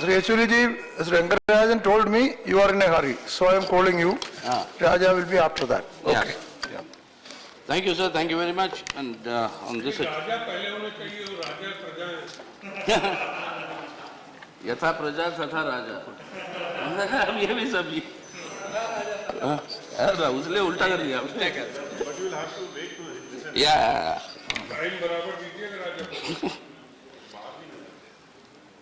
Sri Yechury ji, Sri Rajan told me you are in a hurry, so I am calling you. Raja will be after that. Yeah. Okay. Yeah. Thank you, sir. Thank you very much. And on this, राजा पहले होना चाहिए और राजा प्रजा है। यथा प्रजा तथा राजा। अब ये भी सब उसने उल्टा कर दिया। But you will have to wait to listen. Yeah. Time बराबर दीजिएगा राजा को।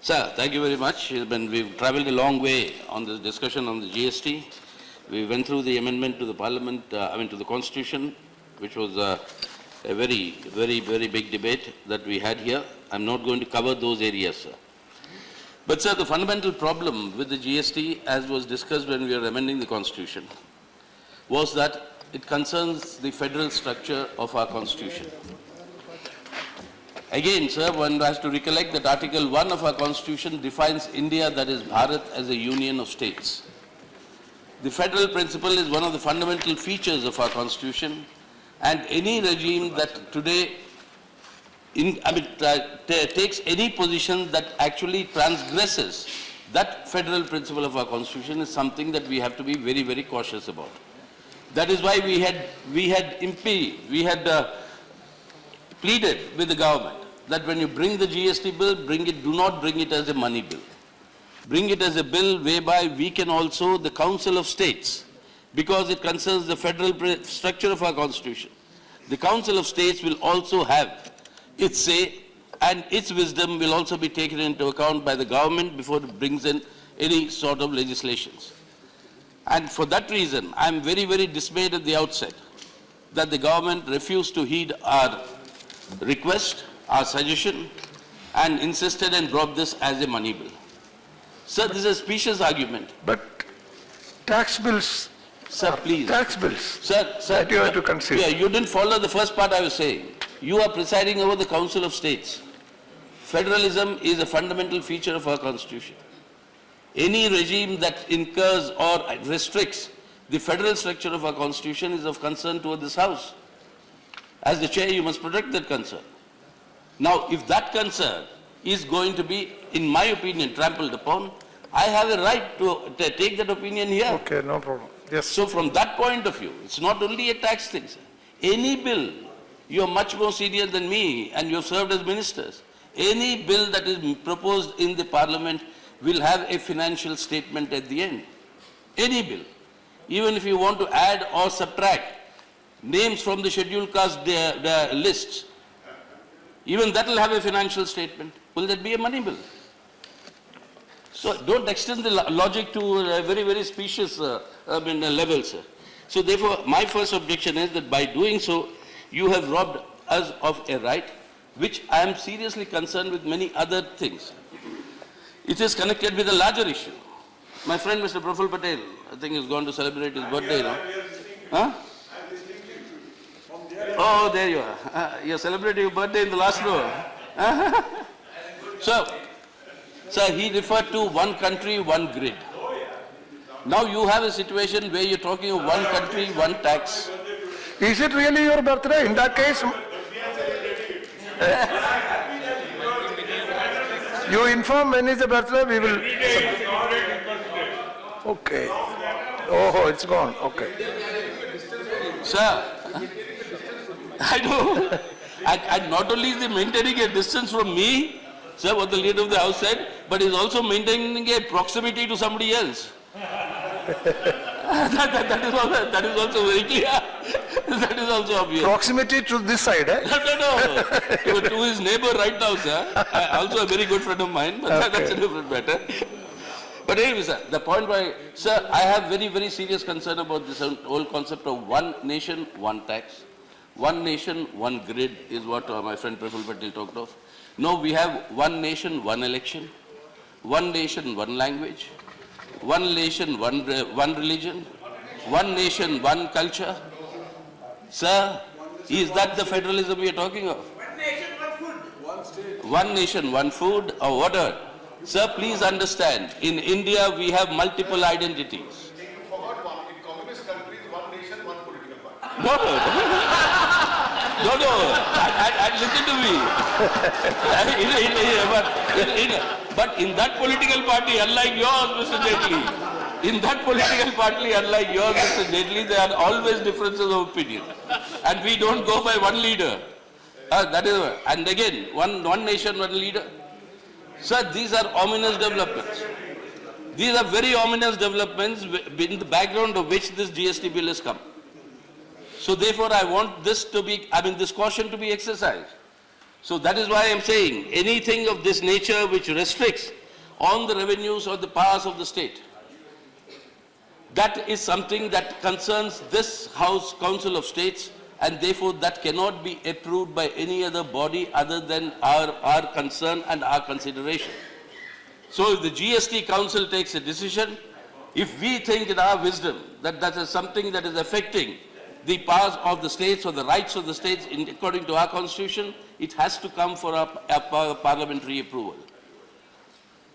Sir, thank you very much. We've travelled a long way on this discussion on the GST. We went through the amendment to the Parliament, to the Constitution, which was a very, very, very big debate that we had here. I'm not going to cover those areas, sir. But, sir, the fundamental problem with the GST, as was discussed when we were amending the Constitution, was that it concerns the federal structure of our Constitution. Again, sir, one has to recollect that Article 1 of our Constitution defines India, that is Bharat, as a union of states. The federal principle is one of the fundamental features of our Constitution, and any regime that today takes any position that actually transgresses that federal principle of our Constitution is something that we have to be very, very cautious about. That is why we had pleaded with the government that when you bring the GST bill, do not bring it as a money bill. Bring it as a bill whereby we can also, the Council of States, because it concerns the federal structure of our Constitution, the Council of States will also have its say, and its wisdom will also be taken into account by the government before it brings in any sort of legislations. And for that reason, I am very, very dismayed at the outset that the government refused to heed our request, our suggestion, and insisted and brought this as a money bill. Sir, this is a specious argument. But tax bills, Sir, please. tax bills, Sir, that you have to consider. Yeah, you didn't follow the first part I was saying. You are presiding over the Council of States. Federalism is a fundamental feature of our Constitution. Any regime that incurs or restricts the federal structure of our Constitution is of concern to this House. As the chair, you must protect that concern. Now, if that concern is going to be, in my opinion, trampled upon, I have a right to take that opinion here. Okay, no problem. Yes. So from that point of view, it's not only a tax thing, sir. Any bill, you are much more senior than me and you have served as ministers. Any bill that is proposed in the Parliament will have a financial statement at the end. Any bill. Even if you want to add or subtract names from the scheduled caste lists, even that will have a financial statement. Will that be a money bill? So don't extend the logic to a very, very specious level, sir. So therefore, my first objection is that by doing so, you have robbed us of a right, which I am seriously concerned with many other things. It is connected with a larger issue. My friend Mr. Praful Patel, I think, is going to celebrate his birthday, no? Huh? Oh, there you are. You're celebrating your birthday in the last row. So, he referred to one country, one grid. Now you have a situation where you're talking of one country, one tax. Is it really your birthday? In that case, you inform when is the birthday, we will. Okay. Oh, it's gone. Okay. Sir, I know. And not only is he maintaining a distance from me, sir, what the leader of the House said, but he's also maintaining a proximity to somebody else. that is also very clear. That is also obvious. Proximity to this side, eh? No. To his neighbor right now, sir. Also a very good friend of mine, but Okay. that's a different matter. But anyway, sir, the point why, sir, I have very, very serious concern about this whole concept of one nation, one tax. One nation, one grid is what my friend Praful Patel talked of. No, we have one nation, one election. One nation, one language. One nation, one religion. One nation, one culture. Sir, is that the federalism we are talking of? One nation, one food. One state. One nation, one food, or whatever. Sir, please understand, in India we have multiple identities. You forgot one. In communist countries, one nation, one political party. No, and listen to me. But in that political party, unlike yours, Mr. Jetley, in that political party, unlike yours, Mr. Jetley, there are always differences of opinion. And we don't go by one leader. That is, and again, one nation, one leader. Sir, these are ominous developments. These are very ominous developments in the background of which this GST bill has come. So therefore, I want this to be, this caution to be exercised. So that is why I am saying anything of this nature which restricts on the revenues or the powers of the state, that is something that concerns this House Council of States, and therefore that cannot be approved by any other body other than our concern and our consideration. So if the GST Council takes a decision, if we think in our wisdom that that is something that is affecting the powers of the states or the rights of the states according to our constitution, it has to come for a parliamentary approval.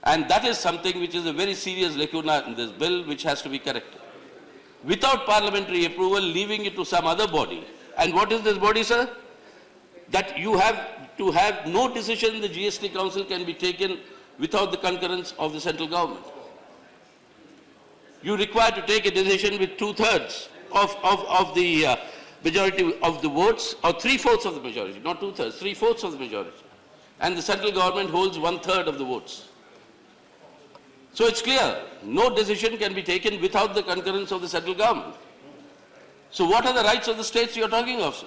And that is something which is a very serious lacuna in this bill which has to be corrected. Without parliamentary approval, leaving it to some other body. And what is this body, sir? That you have to have no decision in the GST Council can be taken without the concurrence of the central government. You require to take a decision with 2/3 of the majority of the votes, or 3/4 of the majority, not 2/3, 3/4 of the majority. And the central government holds 1/3 of the votes. So it's clear, no decision can be taken without the concurrence of the central government. So what are the rights of the states you're talking of, sir?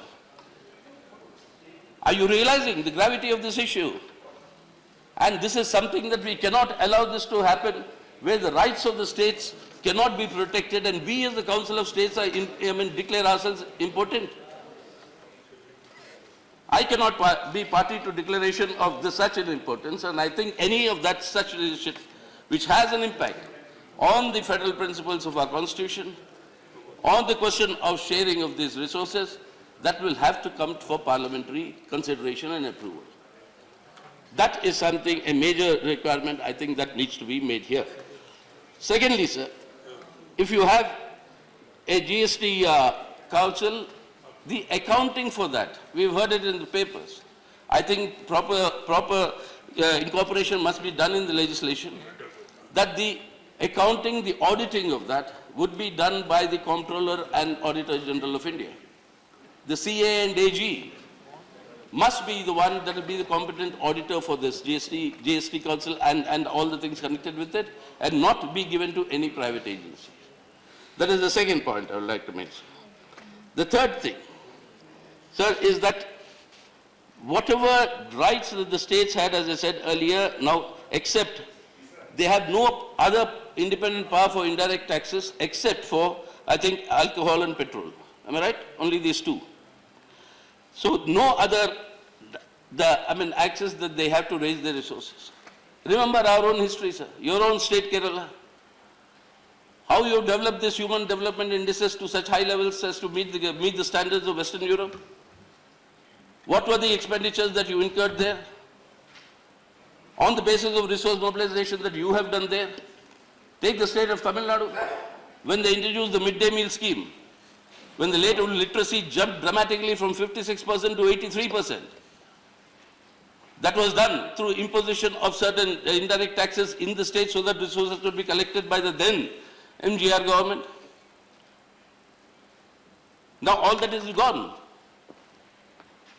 Are you realizing the gravity of this issue? And this is something that we cannot allow this to happen, where the rights of the states cannot be protected, and we as the Council of States declare ourselves impotent. I cannot be party to declaration of such an importance, and I think any of that such decision which has an impact on the federal principles of our Constitution, on the question of sharing of these resources, that will have to come for parliamentary consideration and approval. That is something, a major requirement, I think, that needs to be made here. Secondly, sir, if you have a GST council, the accounting for that, we've heard it in the papers. I think proper incorporation must be done in the legislation, that the accounting, the auditing of that would be done by the Comptroller and Auditor General of India. The CA and AG must be the one that will be the competent auditor for this GST Council and all the things connected with it, and not be given to any private agency. That is the second point I would like to make. The third thing, sir, is that whatever rights that the states had, as I said earlier, now except they have no other independent power for indirect taxes except for, I think, alcohol and petrol. Am I right? Only these two. So no other, access that they have to raise their resources. Remember our own history, sir. Your own state, Kerala. How you have developed this human development indices to such high levels as to meet the standards of Western Europe? What were the expenditures that you incurred there? On the basis of resource mobilization that you have done there? Take the state of Tamil Nadu. When they introduced the midday meal scheme, when the rate of literacy jumped dramatically from 56% to 83%. That was done through imposition of certain indirect taxes in the state so that resources could be collected by the then MGR government. Now all that is gone.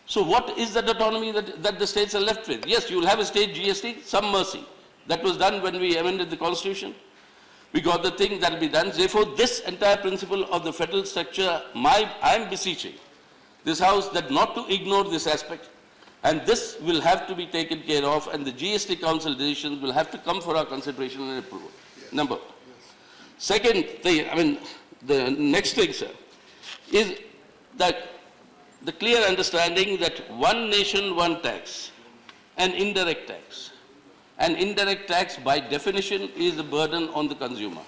So what is that autonomy that the states are left with? Yes, you will have a state GST, some mercy. That was done when we amended the Constitution. We got the thing that will be done. Therefore, this entire principle of the federal structure, I am beseeching this House that not to ignore this aspect, and this will have to be taken care of, and the GST Council decisions will have to come for our consideration and approval. Yes. Number. Yes. Second thing, the next thing, sir, is that the clear understanding that one nation, one tax, an indirect tax. An indirect tax, by definition, is a burden on the consumer.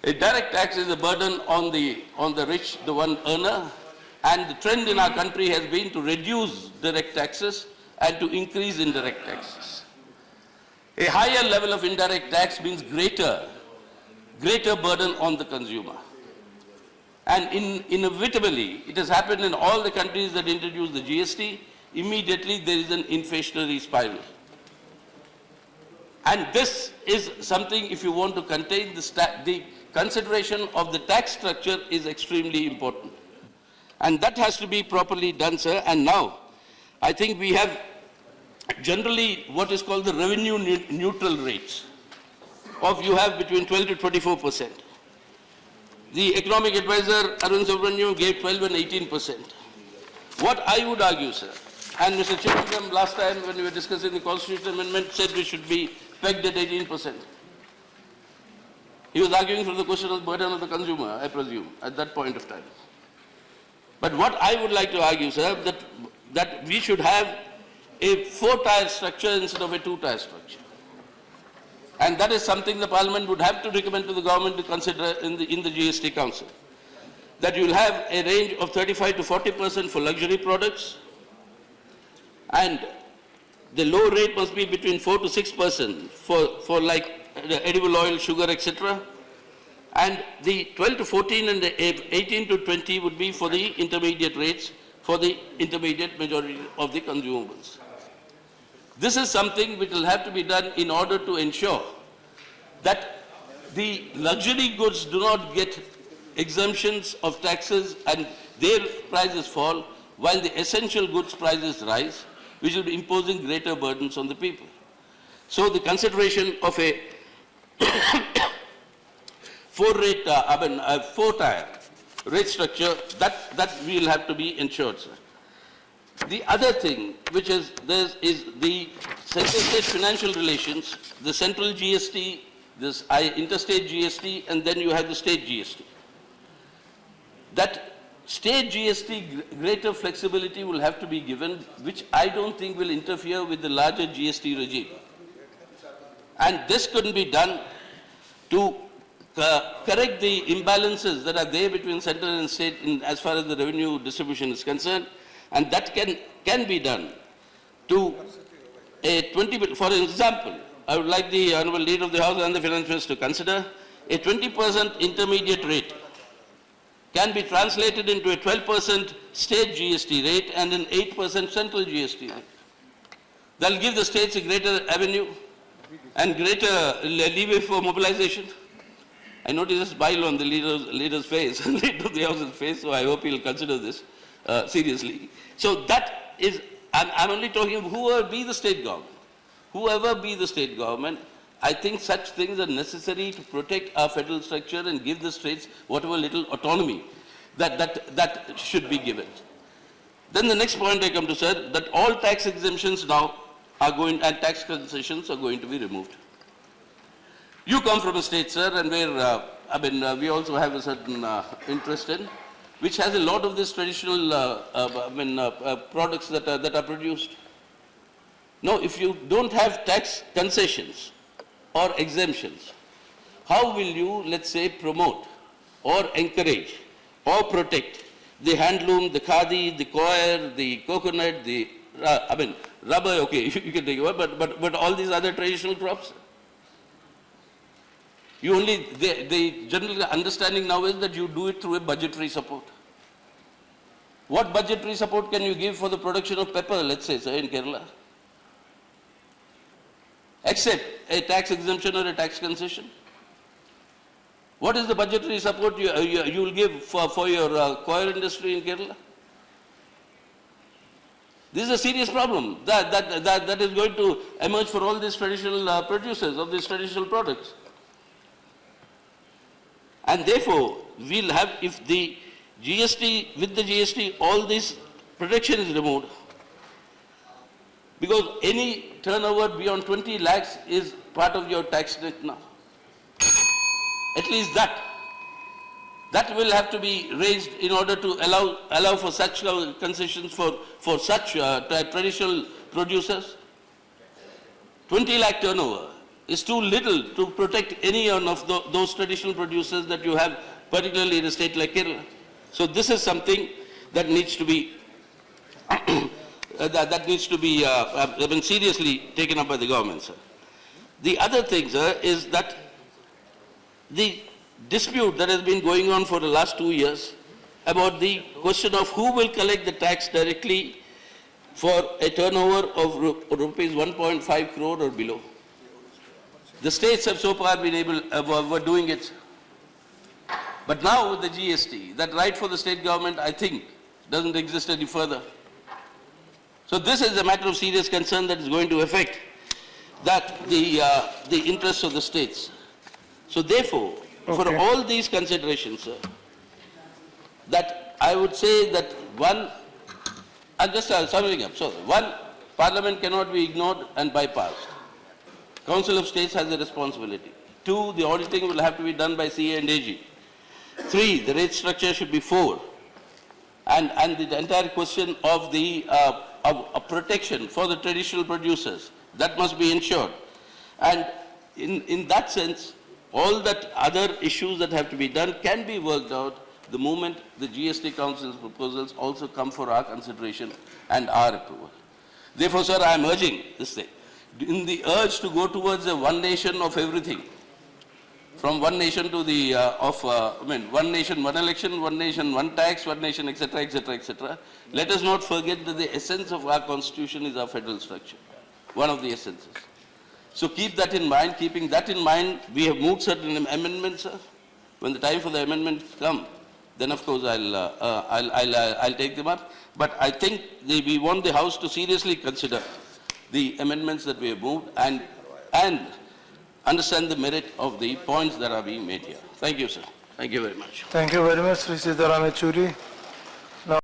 A direct tax is a burden on the rich, the one earner, and the trend in our country has been to reduce direct taxes and to increase indirect taxes. A higher level of indirect tax means greater burden on the consumer. And inevitably, it has happened in all the countries that introduced the GST, immediately there is an inflationary spiral. And this is something, if you want to contain the consideration of the tax structure is extremely important. And that has to be properly done, sir. And now, I think we have generally what is called the revenue neutral rates of you have between 12 to 24%. The economic advisor Arun Subramaniam gave 12 and 18%. What I would argue, sir, and Mr. Chairman last time when we were discussing the constitutional amendment said we should be pegged at 18%. He was arguing for the question of burden of the consumer, I presume, at that point of time. But what I would like to argue, sir, that we should have a 4-tier structure instead of a 2-tier structure. And that is something the Parliament would have to recommend to the government to consider in the GST Council. That you will have a range of 35 to 40% for luxury products, and the low rate must be between 4 to 6% for like edible oil, sugar, etc. And the 12 to 14 and the 18 to 20 would be for the intermediate rates, for the intermediate majority of the consumables. This is something which will have to be done in order to ensure that the luxury goods do not get exemptions of taxes and their prices fall, while the essential goods prices rise, which will be imposing greater burdens on the people. So the consideration of a 4-tier rate structure, that will have to be ensured, sir. The other thing which is there is the center-state financial relations, the central GST, this interstate GST, and then you have the state GST. That state GST greater flexibility will have to be given, which I don't think will interfere with the larger GST regime. And this couldn't be done to correct the imbalances that are there between central and state as far as the revenue distribution is concerned. And that can be done to a 20%, for example, I would like the Honorable Leader of the House and the Finance Minister to consider a 20% intermediate rate can be translated into a 12% state GST rate and an 8% central GST rate. That will give the states a greater avenue and greater leeway for mobilization. I noticed this smile on the leader's face, Leader of the House's face, so I hope he will consider this seriously. So that is, I'm only talking of whoever be the state government. Whoever be the state government, I think such things are necessary to protect our federal structure and give the states whatever little autonomy that should be given. Then the next point I come to, sir, that all tax exemptions now are going, and tax concessions are going to be removed. You come from a state, sir, and where, we also have a certain interest in, which has a lot of these traditional products that are produced. Now, if you don't have tax concessions or exemptions, how will you, let's say, promote or encourage or protect the handloom, the khadi, the coir, the coconut, the rubber? Okay, you can take it, but all these other traditional crops. You only the general understanding now is that you do it through a budgetary support. What budgetary support can you give for the production of pepper, let's say, sir, in Kerala? Except a tax exemption or a tax concession. What is the budgetary support you will give for your coir industry in Kerala? This is a serious problem that is going to emerge for all these traditional producers of these traditional products. And therefore, we'll have, if the GST, with the GST, all this protection is removed, because any turnover beyond 20 lakhs is part of your tax net now. At least that will have to be raised in order to allow for such concessions for such traditional producers. 20 lakh turnover is too little to protect any one of those traditional producers that you have, particularly in a state like Kerala. So this is something that needs to be seriously taken up by the government, sir. The other thing, sir, is that the dispute that has been going on for the last 2 years about the question of who will collect the tax directly for a turnover of rupees 1.5 crore or below. The states have so far been were doing it. But now with the GST, that right for the state government, I think, doesn't exist any further. So this is a matter of serious concern that is going to affect the interests of the states. So therefore, for Okay. all these considerations, sir, that I would say that one, I'm just summing up, so one, Parliament cannot be ignored and bypassed. Council of States has a responsibility. Two, the auditing will have to be done by CA and AG. Three, the rate structure should be 4. And the entire question of the of protection for the traditional producers, that must be ensured. And in that sense, all that other issues that have to be done can be worked out the moment the GST Council's proposals also come for our consideration and our approval. Therefore, sir, I am urging this thing. In the urge to go towards a one nation of everything, from one nation to the, one nation, one election, one nation, one tax, one nation, etc., etc., etc. Let us not forget that the essence of our constitution is our federal structure, one of the essences. So keep that in mind. Keeping that in mind, we have moved certain amendments, sir. When the time for the amendments come, then of course I'll take them up. But I think we want the House to seriously consider the amendments that we have moved and understand the merit of the points that are being made here. Thank you, sir. Thank you very much. Thank you very much, Sri Sitaram Yechury.